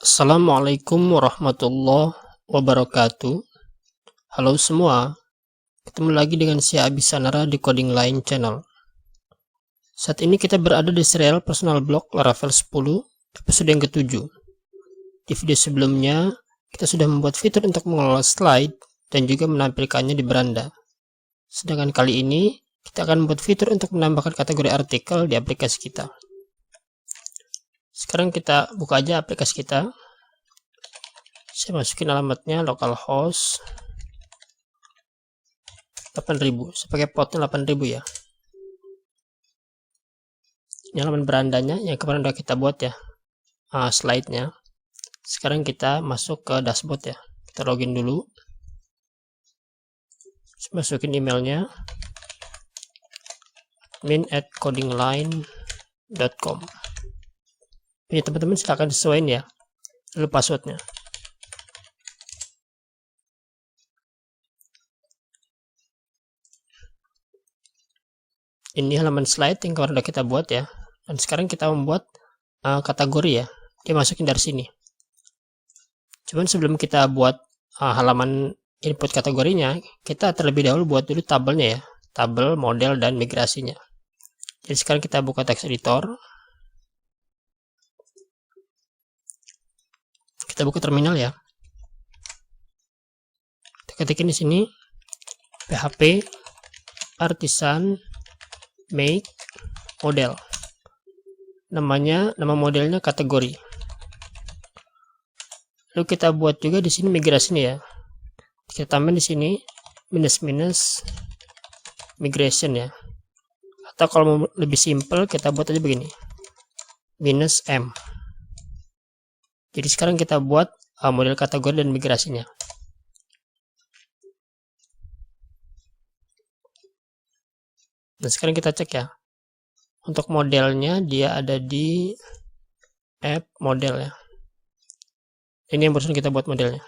Assalamualaikum warahmatullahi wabarakatuh. Halo semua, ketemu lagi dengan saya Abisanara di Coding Line Channel. Saat ini kita berada di serial Personal Blog Laravel 10 episode yang ke-7. Di video sebelumnya, kita sudah membuat fitur untuk mengelola slide dan juga menampilkannya di beranda. Sedangkan kali ini, kita akan membuat fitur untuk menambahkan kategori artikel di aplikasi kita. Sekarang kita buka aja aplikasi kita. Saya masukin alamatnya localhost 8000. Saya pakai portnya 8000 ya. Ini halaman berandanya yang kemarin udah kita buat ya, slide-nya. Sekarang kita masuk ke dashboard ya. Kita login dulu. Saya masukin emailnya admin@codingline.com. Ini teman-teman silahkan sesuaiin ya, lalu passwordnya. Ini halaman slide yang kemarin udah kita buat ya, dan sekarang kita membuat kategori ya, dia masukin dari sini. Cuman sebelum kita buat halaman input kategorinya, kita terlebih dahulu buat dulu tabelnya ya, tabel, model, dan migrasinya. Jadi sekarang kita buka text editor. Kita buka terminal ya. Kita ketikin di sini php artisan make model. Nama modelnya kategori. Lalu kita buat juga di sini migrasinya ya. Kita tambahin di sini minus migration ya. Atau kalau mau lebih simple kita buat aja begini. -m. Jadi sekarang kita buat model kategori dan migrasinya. Nah sekarang kita cek ya. Untuk modelnya dia ada di app model ya. Ini yang barusan kita buat modelnya.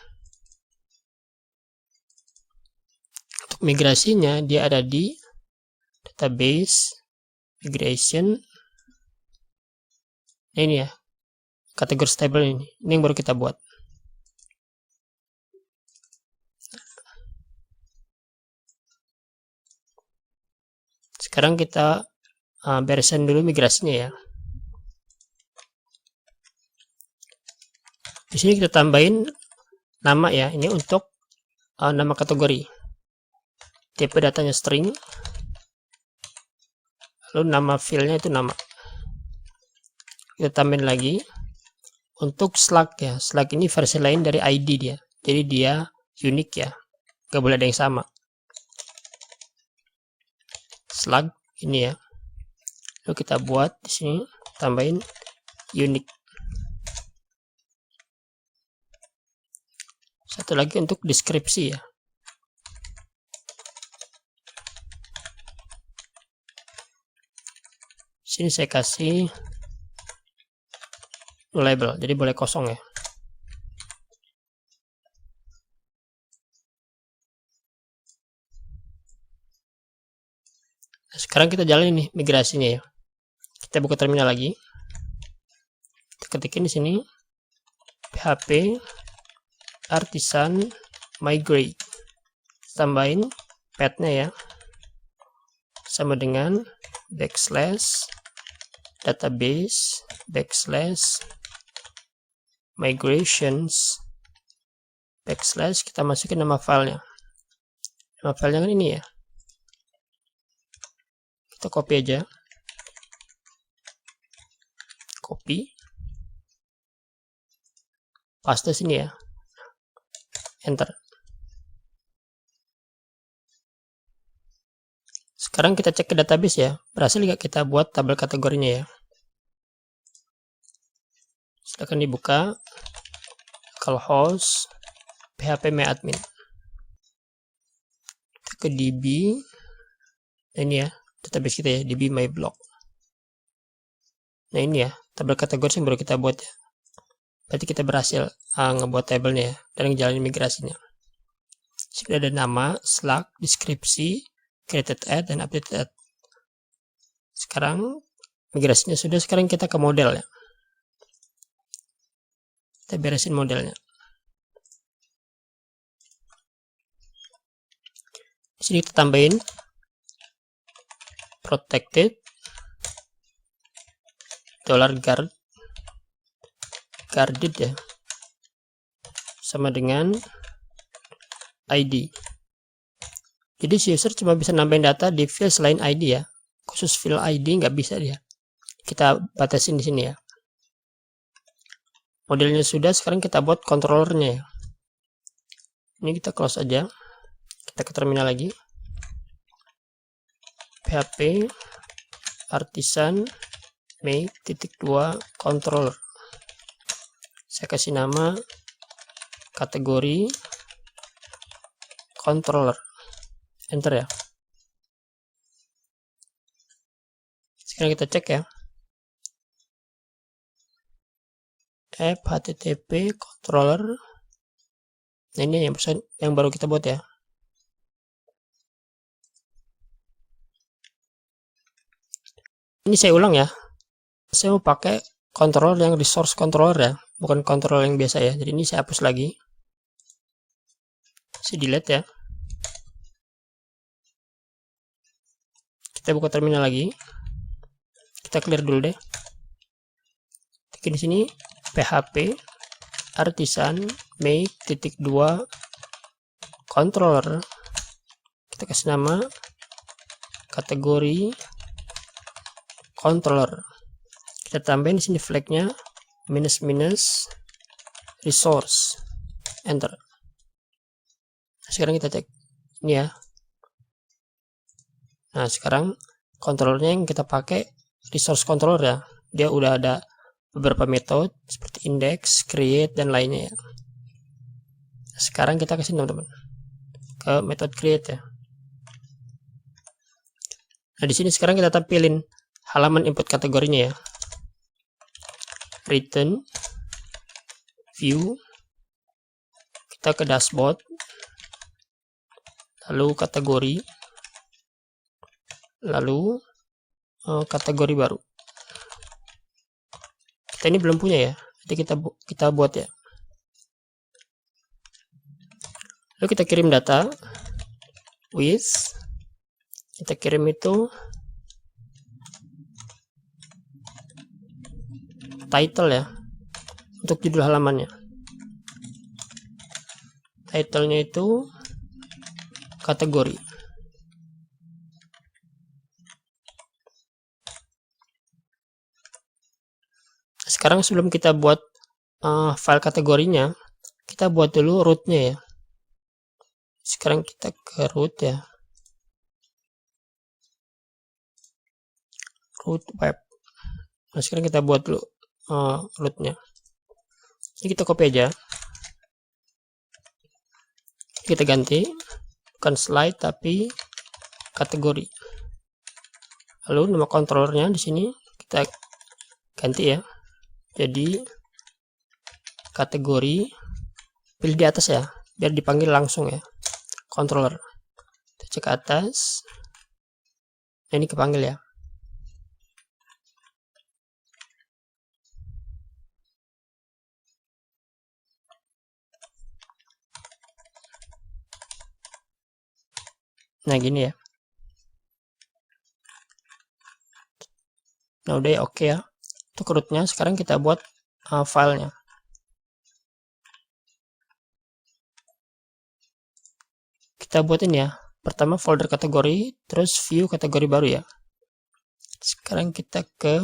Untuk migrasinya dia ada di database migration. Nah, ini ya. Kategori stable ini yang baru kita buat. Sekarang kita beresin dulu migrasinya ya. Di sini kita tambahin nama ya, ini untuk nama kategori. Tipe datanya string. Lalu nama filenya itu nama. Kita tambahin lagi. Untuk slug ya, slug ini versi lain dari ID dia. Jadi dia unik ya, gak boleh ada yang sama. Slug ini ya. Lalu kita buat di sini tambahin unik. Satu lagi untuk deskripsi ya. Di sini saya kasih label, jadi boleh kosong ya. Nah, sekarang kita jalan ini migrasinya ya. Kita buka terminal lagi. Kita ketikin di sini php artisan migrate. Tambahin path-nya ya. Sama dengan /database /migrations / kita masukin nama filenya. Nama filenya kan ini ya. Kita copy aja. Copy. Paste sini ya. Enter. Sekarang kita cek ke database ya. Berhasil nggak kita buat tabel kategorinya ya. Silakan dibuka. Localhost php myadmin. Kita ke db. Nah, ini ya database kita ya, db myblog. Nah ini ya tabel kategori yang baru kita buat ya. Berarti kita berhasil ngebuat tabelnya ya, dan ngejalanin migrasinya. Sudah ada nama, slug, deskripsi, created add, dan updated add. Sekarang migrasinya sudah, sekarang kita ke model ya. Kita beresin modelnya. Di sini kita tambahin protected $guarded ya, sama dengan ID. Jadi si user cuma bisa nambahin data di field selain ID ya, khusus field ID nggak bisa dia. Kita batasin di sini ya. Modelnya sudah, sekarang kita buat controllernya ya. Ini kita close aja. Kita ke terminal lagi. PHP artisan make.2 controller. Saya kasih nama kategori controller. Enter ya. Sekarang kita cek ya. App HTTP controller. Nah, ini yang baru kita buat ya. Ini saya ulang ya. Saya mau pakai controller yang resource controller ya, bukan controller yang biasa ya. Jadi ini saya hapus lagi. Saya delete ya. Kita buka terminal lagi. Kita clear dulu deh. Di sini PHP artisan make.2 controller. Kita kasih nama kategori controller. Kita tambahin di sini flagnya minus resource. Enter. Sekarang kita cek ini ya. Nah, sekarang controllernya yang kita pakai resource controller ya. Dia udah ada beberapa metode seperti index, create, dan lainnya ya. Sekarang kita kasih teman-teman ke metode create ya. Nah, di sini sekarang kita tampilin halaman input kategorinya ya. Return, view, kita ke dashboard, lalu kategori, lalu kategori baru. Kita ini belum punya ya, jadi kita buat ya. Lalu kita kirim data with, kita kirim itu title ya, untuk judul halamannya. Titlenya itu kategori. Sekarang sebelum kita buat file kategorinya, kita buat dulu rootnya ya. Sekarang kita ke root ya, root web. Nah, sekarang kita buat dulu rootnya. Ini kita copy aja, kita ganti, bukan slide tapi kategori. Lalu nama controllernya di sini kita ganti ya, jadi kategori, pilih di atas ya, biar dipanggil langsung ya, controller. Kita cek ke atas, nah, ini kepanggil ya. Nah, gini ya. Nah, udah ya, oke ya. Untuk rootnya sekarang kita buat filenya. Kita buat ini ya. Pertama folder kategori, terus view kategori baru ya. Sekarang kita ke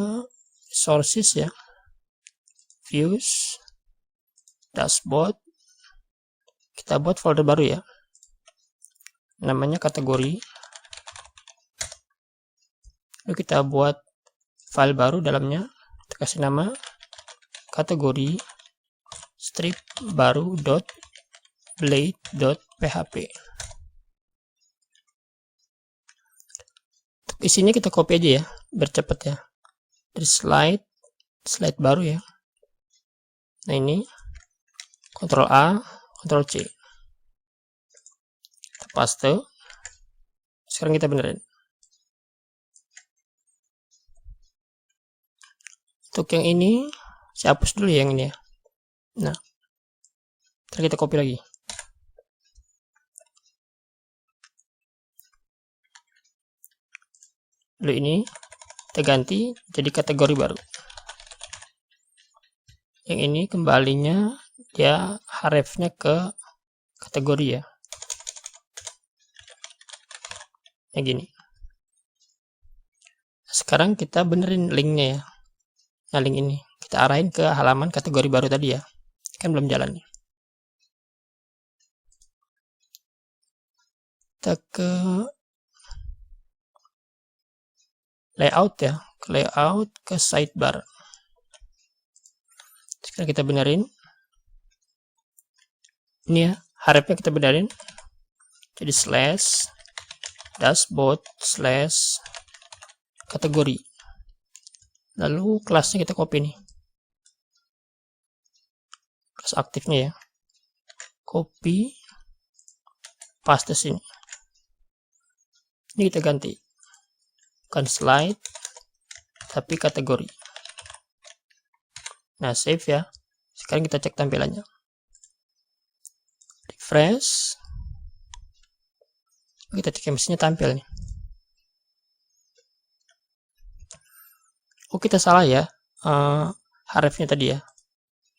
sources ya. Views, dashboard. Kita buat folder baru ya. Namanya kategori. Lalu kita buat file baru dalamnya. Kita kasih nama kategori strip baru .blade.php. Untuk isinya kita copy aja ya, biar cepet ya. Dari slide baru ya. Nah, ini Ctrl A, Ctrl C. Kita paste. Sekarang kita benerin. Untuk yang ini saya hapus dulu ya, yang ini ya. Nah, terus kita copy lagi. Lalu ini kita ganti jadi kategori baru. Yang ini kembalinya dia hrefnya ke kategori ya. Yang gini. Sekarang kita benerin linknya ya. Nah, link ini kita arahin ke halaman kategori baru tadi ya. Kan belum jalan nih. Kita ke layout ya, ke layout, ke sidebar. Sekarang kita benerin. Ini ya, hrefnya kita benerin. Jadi slash dashboard slash kategori. Lalu kelasnya kita copy nih. Kelas aktifnya ya. Copy, paste sini. Ini kita ganti. Bukan slide, tapi kategori. Nah, save ya. Sekarang kita cek tampilannya. Refresh. Kita cek mesinnya tampil nih. Oh, kita salah ya. Hrefnya tadi ya.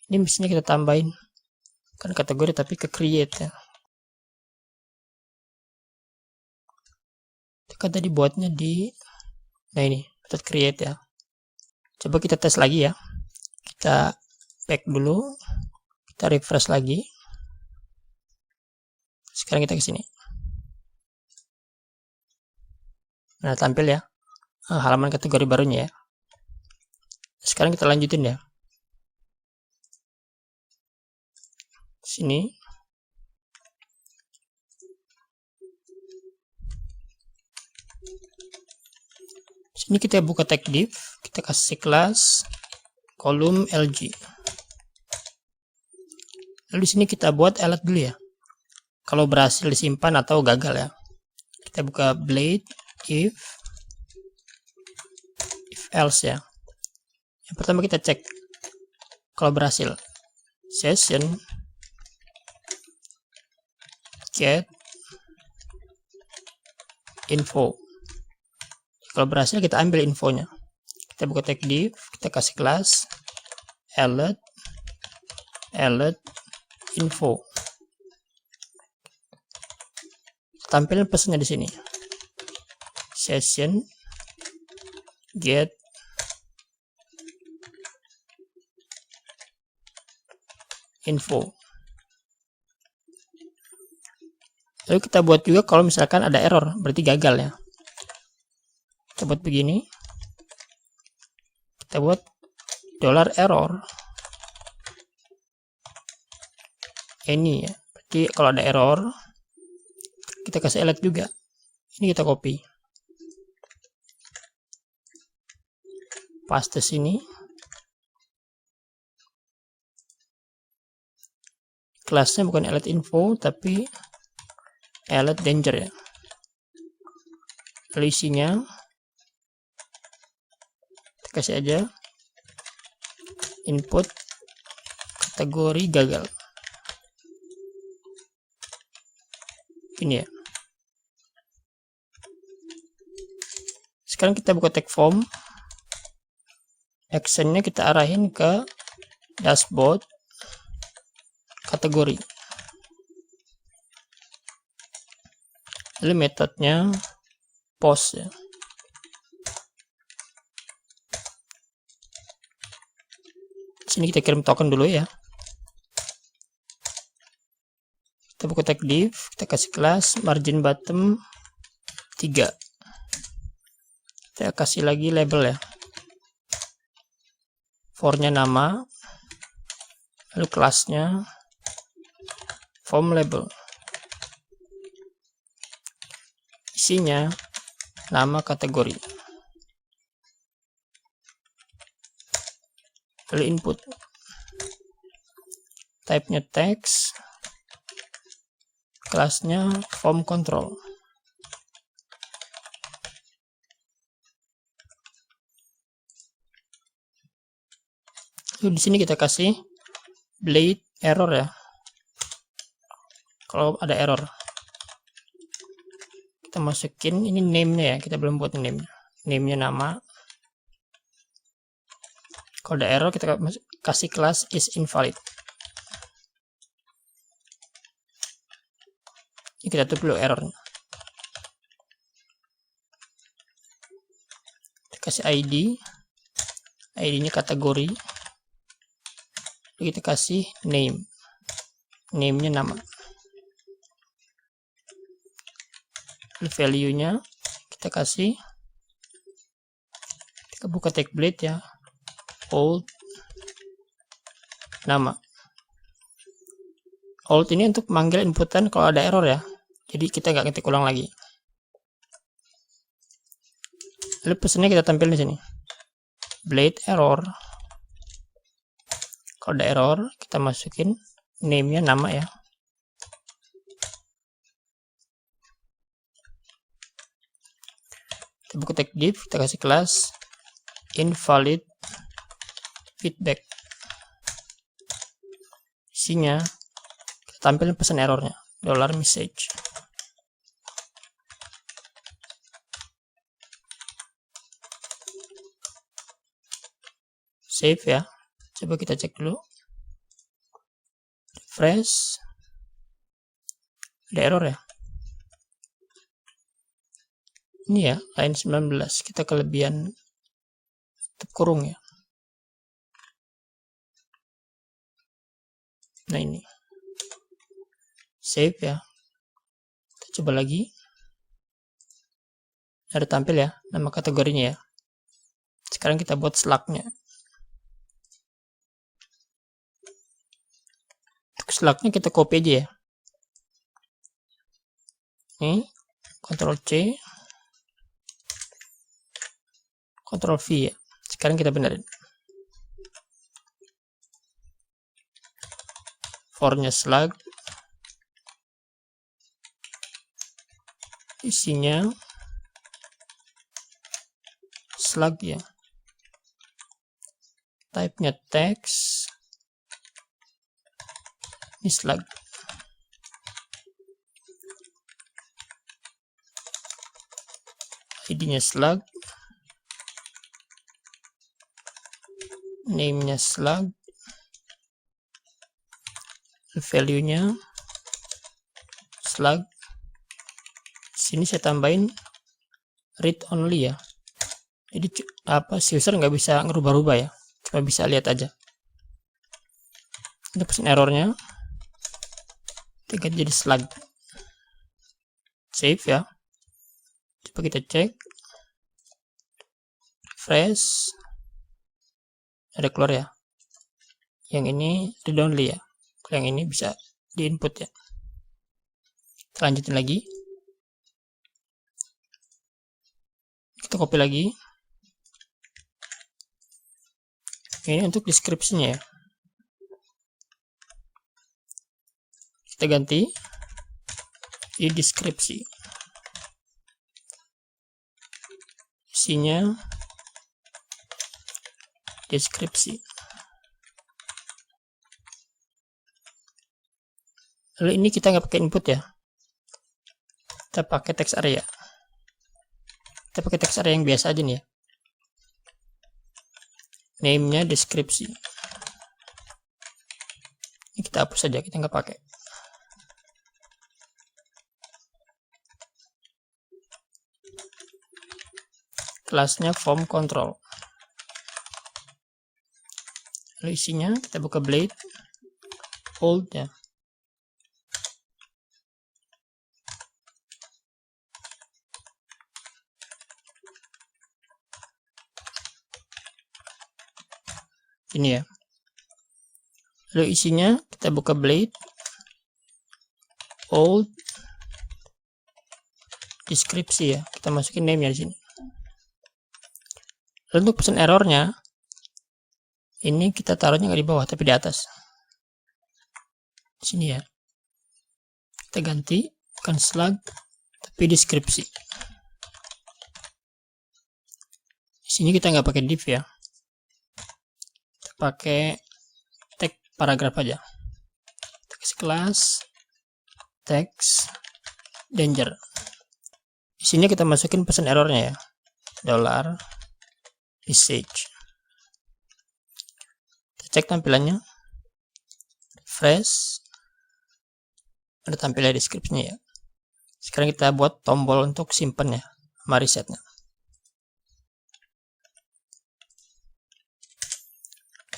Ini mesinnya kita tambahin. Kan kategori tapi ke create ya. Kan tadi buatnya di, nah ini method create ya. Coba kita tes lagi ya. Kita back dulu, kita refresh lagi. Sekarang kita ke sini. Nah, tampil ya halaman kategori barunya ya. Sekarang kita lanjutin ya. Sini. Sini kita buka tag div, kita kasih kelas kolom LG. Lalu di sini kita buat elet dulu ya. Kalau berhasil disimpan atau gagal ya. Kita buka blade if else ya. Yang pertama kita cek kalau berhasil. Session get info. Kalau berhasil kita ambil infonya. Kita buka tag div, kita kasih kelas elet info. Tampilin pesannya di sini. Session get info. Lalu kita buat juga kalau misalkan ada error, berarti gagal ya. Kita buat begini. Kita buat $error. Ini ya. Berarti kalau ada error, kita kasih elet juga. Ini kita copy. Paste sini. Kelasnya bukan elet info, tapi elet danger ya. Lalu isinya kita kasih aja input kategori gagal. Ini ya. Sekarang kita buka tag form. Actionnya kita arahin ke dashboard kategori. Lalu metodenya post ya. Sini kita kirim token dulu ya. Kita buka tag div, kita kasih kelas margin bottom 3. Kita kasih lagi label ya. For-nya nama, lalu kelasnya form label. Isinya nama kategori. Lalu input. Type-nya text. Kelasnya form control. Lalu di sini kita kasih blade error ya. Kalau ada error, kita masukin ini name-nya ya. Kita belum buat name-nya nama. Kalau ada error, kita kasih kelas is invalid. Ini kita tutup dulu errornya. Kita kasih ID. ID-nya kategori. Kita kasih name. Name-nya nama. Value-nya kita kasih, kita buka tag blade ya, old nama. Old ini untuk manggil inputan kalau ada error ya, jadi kita nggak ketik ulang lagi. Lalu pesannya kita tampil di sini, blade error. Kalau ada error, kita masukin name-nya nama ya. Kita buka tag div, kita kasih kelas invalid feedback. Isinya kita tampilin pesan errornya, $message. Save ya. Coba kita cek dulu. Refresh. Ada error ya. Ini ya, line 19. Kita kelebihan tutup kurung ya. Nah ini. Save ya. Kita coba lagi. Ada tampil ya, nama kategorinya ya. Sekarang kita buat slug-nya. Slug-nya kita copy aja ya. Ini, Ctrl C. Ctrl V ya. Sekarang kita benerin. For-nya slug. Isinya slug ya. Type-nya text. Ini slug. ID-nya slug. Name-nya slug. Value-nya slug. Sini saya tambahin read only ya. Jadi si user nggak bisa ngerubah-rubah ya, cuma bisa lihat aja. Kita pesan errornya, kita jadi slug. Save ya. Coba kita cek. Refresh. Ada keluar ya. Yang ini read only ya. Yang ini bisa di input ya. Kita lanjutin lagi. Kita copy lagi. Ini untuk deskripsinya ya. Kita ganti di deskripsi. Isinya deskripsi. Lalu ini kita nggak pakai input ya. Kita pakai text area. Kita pakai text area yang biasa aja nih ya. Name-nya deskripsi. Ini kita hapus saja, kita nggak pakai. Kelasnya form control. Lalu isinya kita buka blade old ya. Ini ya. Lalu isinya kita buka blade old deskripsi ya. Kita masukin name-nya di sini. Lalu untuk pesan errornya, ini kita taruhnya nggak di bawah tapi di atas. Di sini ya. Kita ganti bukan slug tapi deskripsi. Di sini kita nggak pakai div ya. Kita pakai tag paragraf aja. Kita kasih kelas text danger. Di sini kita masukin pesan errornya ya, $message. Kita cek tampilannya, refresh, ada tampilan deskripsinya ya. Sekarang kita buat tombol untuk simpan ya, sama resetnya.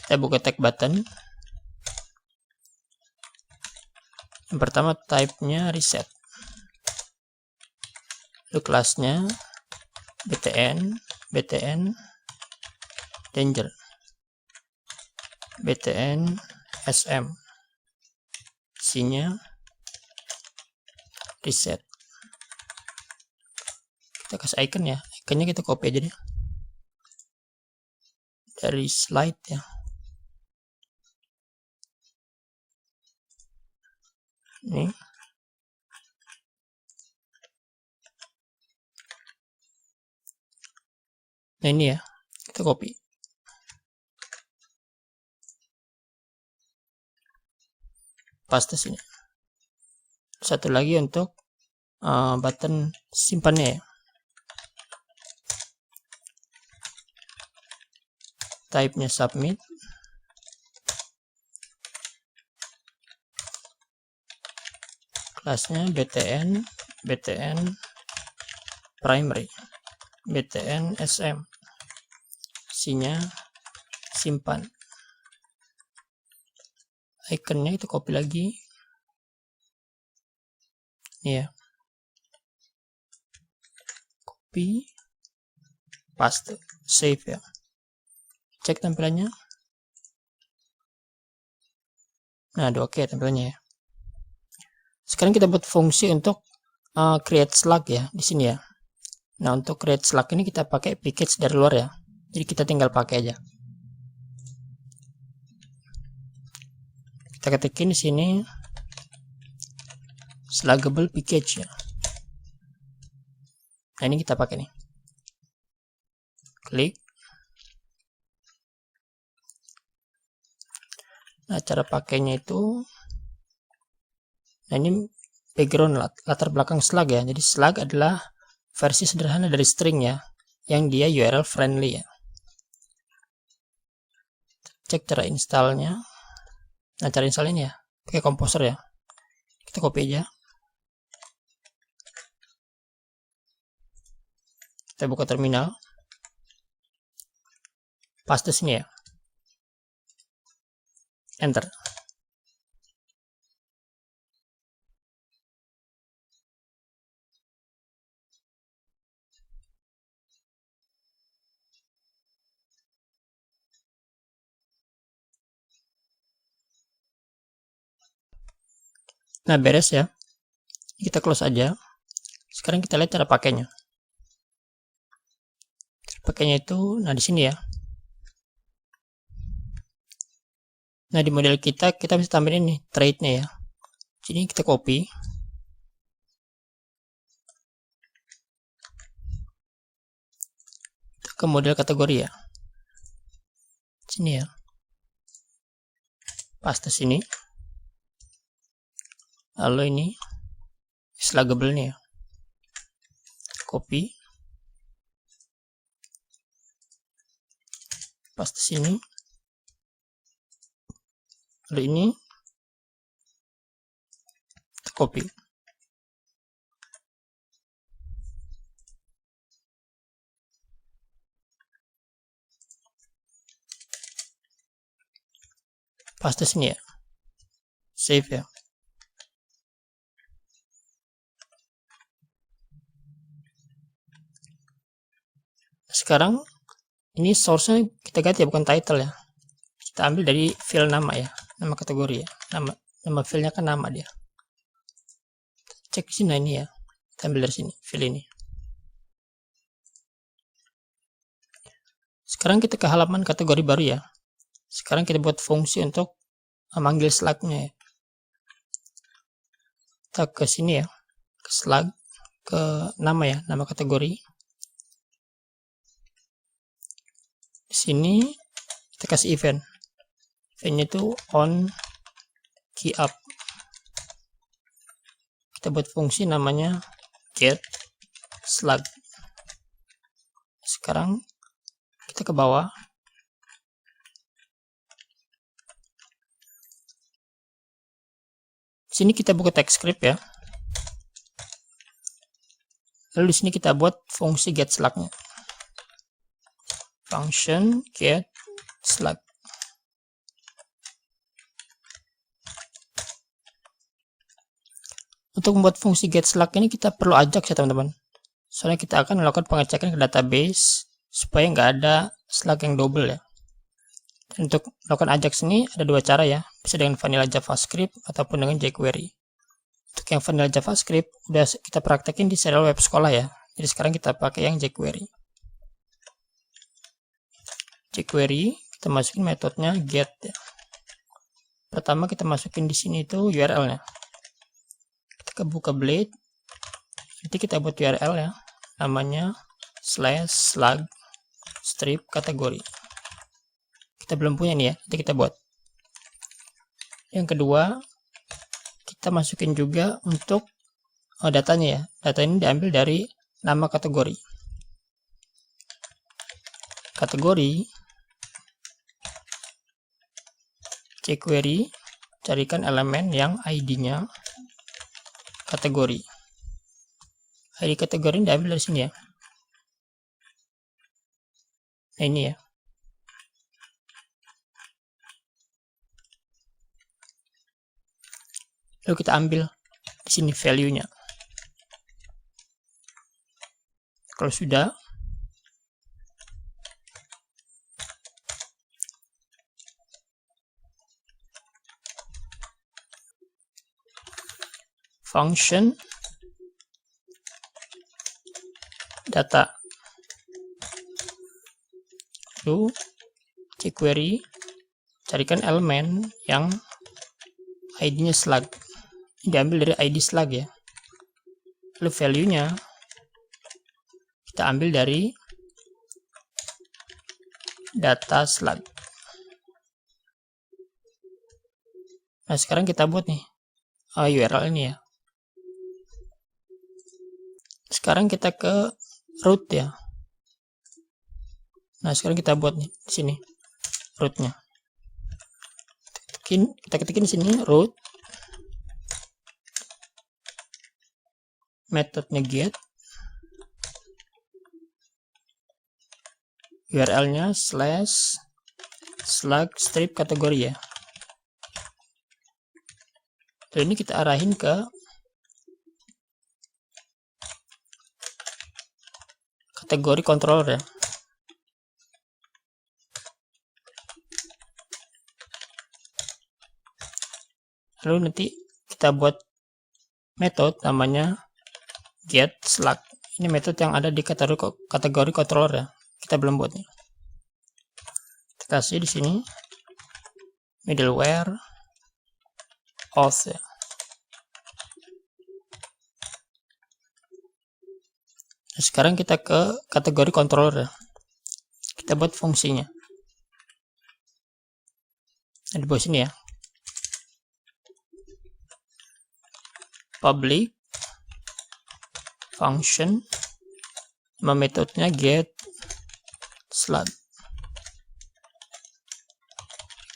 Kita buka tag button. Yang pertama type-nya reset. Lalu kelasnya btn danger, btn sm, isinya reset. Kita kasih icon ya, iconnya kita copy aja deh dari slide ya. Ini nah ini ya, kita copy. Paste sini. Satu lagi untuk button simpannya ya. Type-nya submit. Kelasnya btn primary, btn sm, isinya simpan. Iconnya itu copy lagi ini ya, copy paste, save ya. Cek tampilannya. Nah, udah oke tampilannya ya. Sekarang kita buat fungsi untuk create slug ya di sini ya. Nah, untuk create slug ini kita pakai package dari luar ya. Jadi kita tinggal pakai aja. Kita ketikin di sini sluggable package ya. Nah, ini kita pakai nih. Klik. Nah, cara pakainya itu, nah ini background latar belakang slug ya. Jadi slug adalah versi sederhana dari string ya, yang dia URL friendly ya. Cek cara installnya. Nah, cara installnya ya pakai Composer ya. Kita copy aja. Kita buka terminal. Paste sini ya. Enter. Nah, beres ya. Kita close aja. Sekarang kita lihat cara pakainya. Pakainya itu, nah di sini ya. Nah, di model kita bisa tambahin ini trade-nya ya. Jadi kita copy. Kita ke model kategori ya. Sini ya. Paste sini. Lalu ini sluggable-nya ya. Copy. Paste sini. Lalu ini copy. Paste sini ya. Save ya. Sekarang ini source-nya kita ganti ya, bukan title ya. Kita ambil dari file nama ya, nama kategori ya. Nama filenya kan nama dia. Cek sini ini ya. Kita ambil dari sini, file ini. Sekarang kita ke halaman kategori baru ya. Sekarang kita buat fungsi untuk memanggil slug-nya ya. Kita ke sini ya, ke slug, ke nama ya, nama kategori. Di sini kita kasih event. eventnya itu on key up. Kita buat fungsi namanya get slug. Sekarang kita ke bawah. Sini kita buka TypeScript ya. Lalu di sini kita buat fungsi get slug-nya. Function get slug. Untuk membuat fungsi get slug ini kita perlu Ajax ya teman-teman. Soalnya kita akan melakukan pengecekan ke database supaya nggak ada slug yang double ya. Dan untuk melakukan Ajax ini ada dua cara ya. Bisa dengan vanilla JavaScript ataupun dengan jQuery. Untuk yang vanilla JavaScript udah kita praktekin di serial web sekolah ya. Jadi sekarang kita pakai yang jQuery. jQuery kita masukin metodenya get ya. Pertama kita masukin di sini itu URL-nya. Kita buka blade. Nanti kita buat URL ya. Namanya /slug strip kategori. Kita belum punya nih ya, nanti kita buat. Yang kedua, kita masukin juga untuk datanya ya. Data ini diambil dari nama kategori. Kategori jQuery, carikan elemen yang ID-nya kategori. ID kategori ini diambil dari sini ya. Nah ini ya. Lalu kita ambil di sini value-nya. Kalau sudah, function data, lalu jQuery, carikan elemen yang ID-nya slug. Diambil dari ID slug ya. Lalu value-nya kita ambil dari data slug. Nah sekarang kita buat nih URL ini ya. Sekarang kita ke root ya. Nah sekarang kita buat nih di sini rootnya. Kita ketikin di sini root, metodenya get, URL-nya /slug strip kategori ya. Dan ini kita arahin ke kategori controller ya. Lalu nanti kita buat metode namanya get slug. Ini metode yang ada di kategori controller ya. Kita belum buat nih. Kita kasih di sini middleware auth ya. Nah, sekarang kita ke kategori controller ya. Kita buat fungsinya. Nah, di bawah sini ya. Public function, nama metodenya get slug,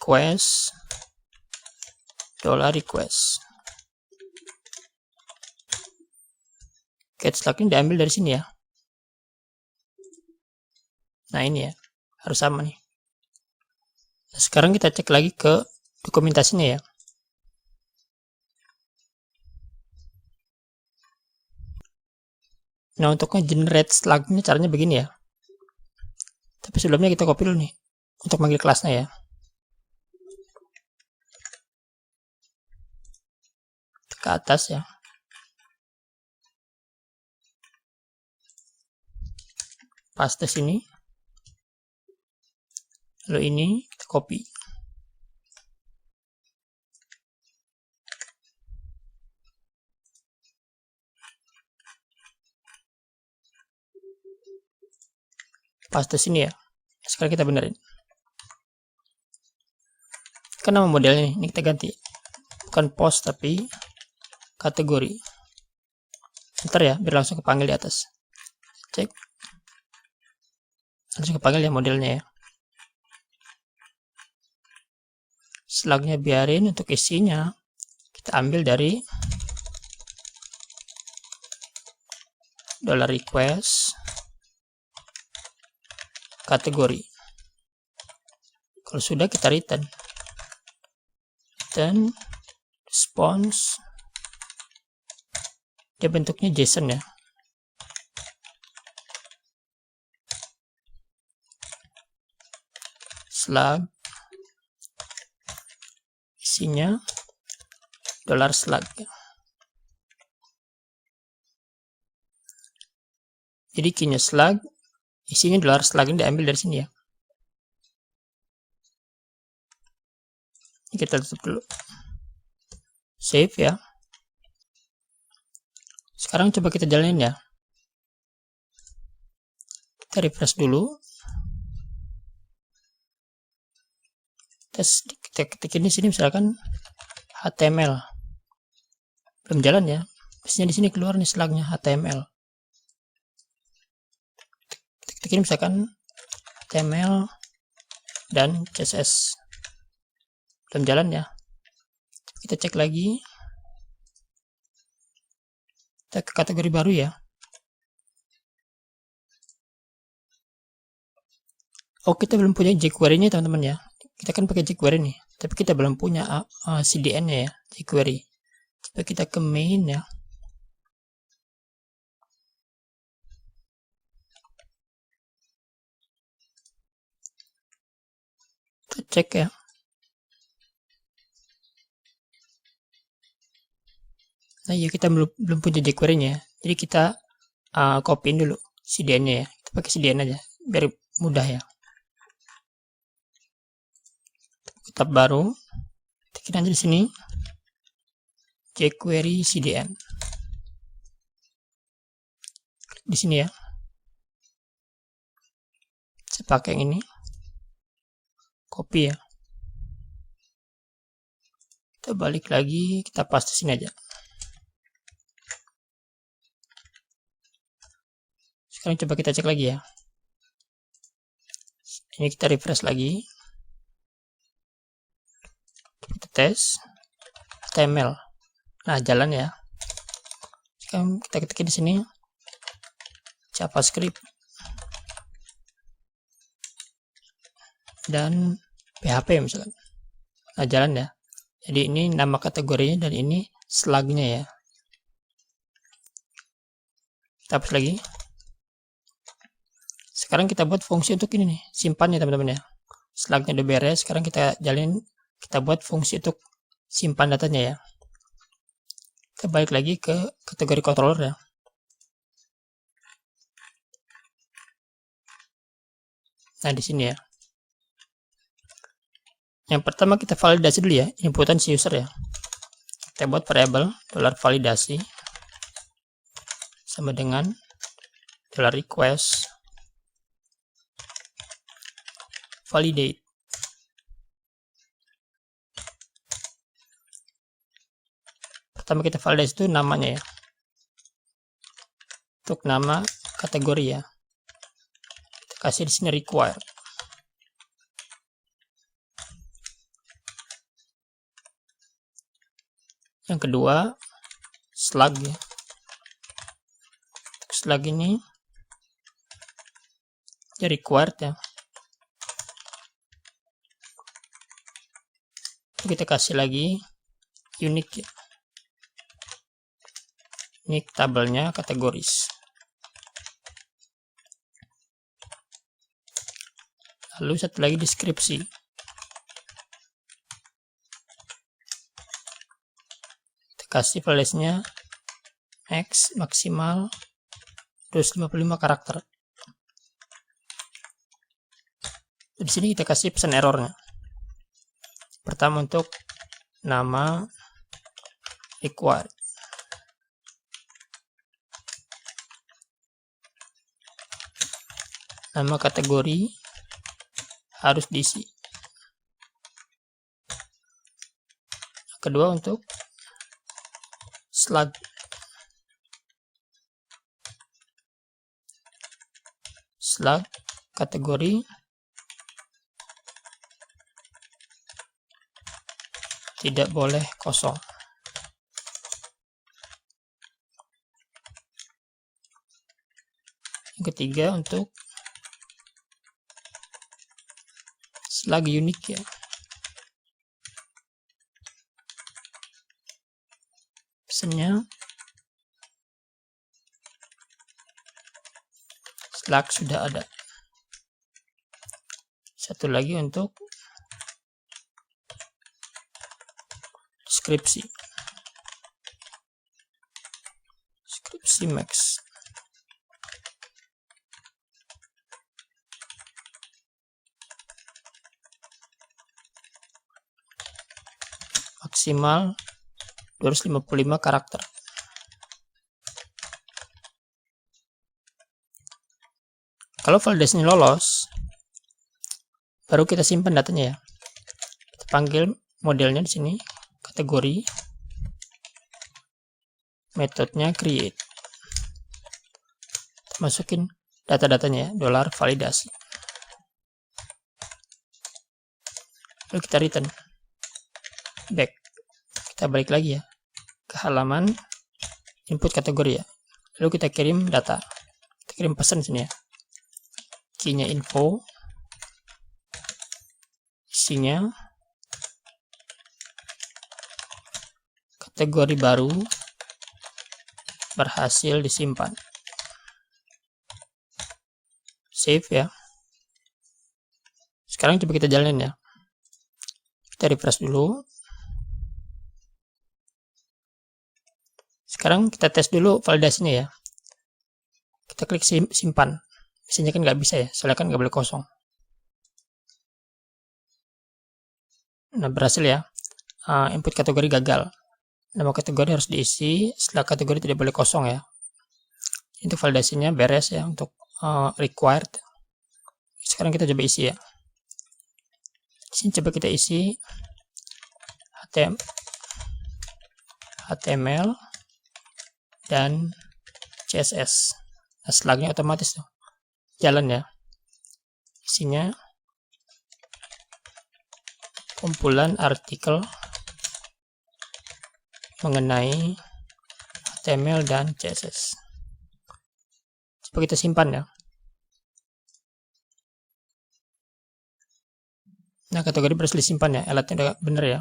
request $request. Get slug ini diambil dari sini ya. Nah ini ya, harus sama nih. Nah, sekarang kita cek lagi ke dokumentasinya ya. Nah untuk generate slug-nya caranya begini ya. Tapi sebelumnya kita copy dulu nih untuk manggil kelasnya ya. Ke atas ya. Paste sini. Lalu ini kita copy. Paste sini ya. Sekarang kita benerin. kan nama modelnya ini kita ganti, bukan post tapi kategori. Ntar ya, biar langsung kepanggil di atas. Cek, langsung kepanggil ya modelnya ya. Slugnya biarin, untuk isinya kita ambil dari $request kategori. Kalau sudah kita return response, dia bentuknya JSON ya. Slug isinya $slug ya. Jadi keynya slug, isinya $slug, ini diambil dari sini ya. Ini kita tutup dulu, save ya. Sekarang coba kita jalanin ya. Kita refresh dulu. Kita ketikin di sini misalkan HTML. Belum jalan ya. Biasanya di sini keluar nih slugnya HTML. Kita ketikin misalkan HTML dan CSS. Belum jalan ya. Kita cek lagi. Kita ke kategori baru ya. Oh, kita belum punya jQuery-nya teman-teman ya. Kita kan pakai jQuery nih, tapi kita belum punya CDN-nya ya, jQuery. Coba kita ke main ya. Kita cek ya. Nah ya, kita belum punya jQuery-nya, jadi kita copyin dulu CDN-nya ya. Kita pakai CDN aja biar mudah ya. Tab baru, ketik aja di sini jQuery CDN. Klik di sini ya. Saya pakai yang ini, copy ya. Kita balik lagi, kita paste sini aja. Sekarang coba kita cek lagi ya. Ini kita refresh lagi. Kita tes HTML. Nah, jalan ya. Sekarang kita ketik di sini JavaScript dan PHP misalkan. Nah, jalan ya. Jadi ini nama kategorinya dan ini slugnya ya. Kita hapus lagi. Sekarang kita buat fungsi untuk ini nih, simpan ya teman-teman ya. Slugnya udah beres, sekarang kita buat fungsi untuk simpan datanya ya. Kita balik lagi ke kategori controller ya. Nah, di sini ya. Yang pertama kita validasi dulu ya, inputan si user ya. Kita buat variabel $validasi sama dengan $request validate. Pertama kita validasi itu namanya ya. Untuk nama kategori ya. Kita kasih di sini required. Yang kedua slug ya. Untuk slug ini ya required ya. Kita kasih lagi unique ya. Unique tabelnya kategoris. Lalu satu lagi deskripsi. Kita kasih validasinya max maksimal 255 karakter. Di sini kita kasih pesan errornya. Pertama untuk nama required. Nama kategori harus diisi. kedua untuk slug kategori tidak boleh kosong. Yang ketiga untuk slug unique ya. Pesannya slug sudah ada. Satu lagi untuk deskripsi max. Maksimal 255 karakter. Kalau validasinya lolos, baru kita simpan datanya ya. Kita panggil modelnya di sini, kategori, metodenya create. Masukin data-datanya ya, $validasi. Lalu kita return back. Kita balik lagi ya ke halaman input kategori ya. Lalu kita kirim data. Kita kirim pesan sini ya. Key-nya info, isinya kategori baru berhasil disimpan. Save ya. Sekarang coba kita jalanin ya. Kita refresh dulu. Sekarang kita tes dulu validasinya ya. Kita klik simpan. Biasanya kan nggak bisa ya, soalnya kan nggak boleh kosong. Nah, berhasil ya. Input kategori gagal. Nama kategori harus diisi, setelah kategori tidak boleh kosong ya. Itu validasinya beres ya untuk required. Sekarang kita coba isi ya. Di sini coba kita isi HTML dan CSS. Nah, slugnya otomatis tuh jalan ya. Isinya kumpulan artikel mengenai HTML dan CSS. Coba kita simpan ya. Nah, kategori berhasil disimpan ya, alatnya udah bener ya.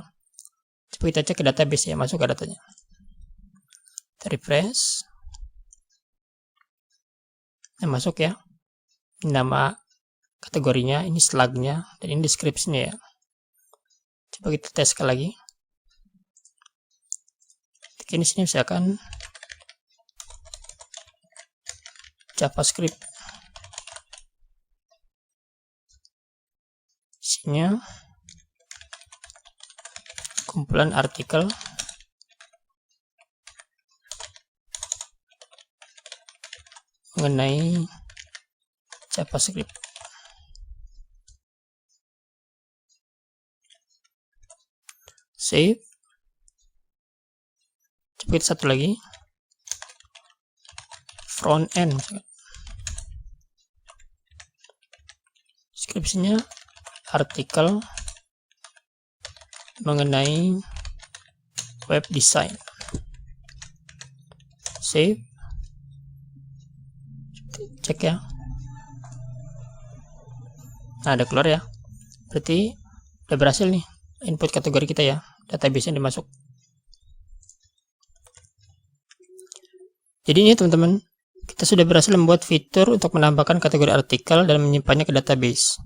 Coba kita cek ke database ya, masuk ke datanya. Kita refresh. Nah, masuk ya. Nama kategorinya, ini slugnya, dan ini deskripsinya ya. Coba kita tes sekali lagi. Ini sini misalkan JavaScript. Isinya kumpulan artikel mengenai JavaScript. Save. Coba kita satu lagi. Front end. Deskripsinya artikel mengenai web design. Save. Cek ya. Nah, ada keluar ya. Berarti udah berhasil nih input kategori kita ya. Database yang dimasuk. Jadi ini teman-teman, kita sudah berhasil membuat fitur untuk menambahkan kategori artikel dan menyimpannya ke database.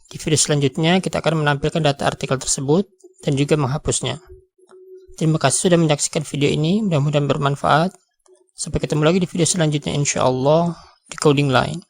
Di video selanjutnya kita akan menampilkan data artikel tersebut dan juga menghapusnya. Terima kasih sudah menyaksikan video ini, mudah-mudahan bermanfaat. Sampai ketemu lagi di video selanjutnya insyaallah di Coding Line.